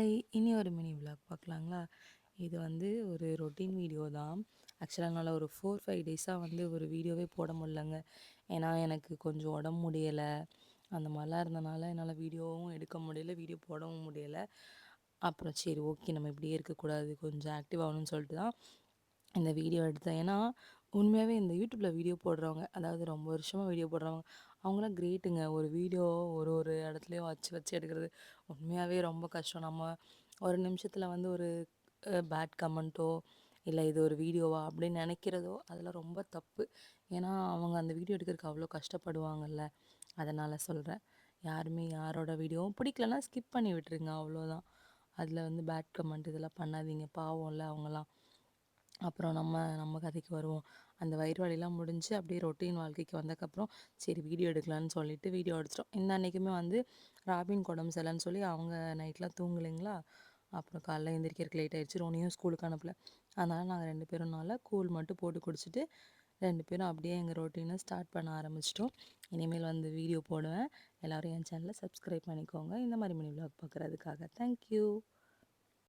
Hi! இனி ஒரு mini vlog பார்க்கலாங்களா? இது வந்து ஒரு ரொட்டீன் வீடியோ தான். ஆக்சுவலா என்னால ஒரு 4, 5 டேஸா வந்து ஒரு வீடியோவே போட முடியலங்க. ஏன்னா, எனக்கு கொஞ்சம் உடம்பு முடியல. அந்த மாரிலாம் இருந்தனால என்னால வீடியோவும் எடுக்க முடியல, வீடியோ போடவும் முடியல. அப்புறம் சரி ஓகே நம்ம இப்படியே இருக்கக்கூடாது, கொஞ்சம் ஆக்டிவ் ஆகணும்னு சொல்லிட்டு தான் இந்த வீடியோ எடுத்தேன். ஏன்னா, உண்மையாவே இந்த யூடியூப்ல வீடியோ போடுறவங்க, அதாவது ரொம்ப வருஷமா வீடியோ போடுறவங்க, அவங்கலாம் கிரேட்டுங்க. ஒரு வீடியோ ஒரு ஒரு இடத்துலயும் வச்சு வச்சு எடுக்கிறது உண்மையாவே ரொம்ப கஷ்டம். நம்ம ஒரு நிமிஷத்துல வந்து ஒரு பேட் கமெண்ட்டோ, இல்ல இது ஒரு வீடியோவா அப்படின்னு நெனைக்கிறதோ, அதெல்லாம் ரொம்ப தப்பு. ஏன்னா, அவங்க அந்த வீடியோ எடுக்கிறதுக்கு அவ்வளோ கஷ்டப்படுவாங்கல்ல. அதனால சொல்றேன். யாருமே யாரோட வீடியோவும் பிடிக்கலன்னா ஸ்கிப் பண்ணி விட்டுருங்க அவ்வளோதான். அதில வந்து பேட் கமெண்ட் இதெல்லாம் பண்ணாதீங்க. பாவம்ல அவங்கலாம். அப்புறம் நம்ம நம்ம கதைக்கு வருவோம். அந்த வயிறு வலிலாம் முடிஞ்சு அப்படியே ரொட்டீன் வாழ்க்கைக்கு வந்ததுக்கப்புறம், சரி வீடியோ எடுக்கலான்னு சொல்லிட்டு வீடியோ எடுத்துட்டோம். இந்த அன்னைக்குமே வந்து ராபின்க்கு உடம்பு சரியில்லன்னு சொல்லி அவங்க நைட்லாம் தூங்கலைங்களா, அப்புறம் காலைல எந்திரிக்கிறதுக்கு லேட் ஆயிடுச்சு. ரோனியும் ஸ்கூலுக்கு அனுப்பல. அதனால நாங்க 2 பேரும்னால கூழ் மட்டும் போட்டு குடிச்சிட்டு, 2 பேரும் அப்படியே எங்க ரொட்டீன ஸ்டார்ட் பண்ண ஆரம்பிச்சுட்டோம். இனிமேல் வந்து வீடியோ போடுவேன். எல்லாரும் என் சேனல சப்ஸ்கிரைப் பண்ணிக்கோங்க. இந்த மாரி மினி விளாக் பார்க்குறதுக்காக. Thank you.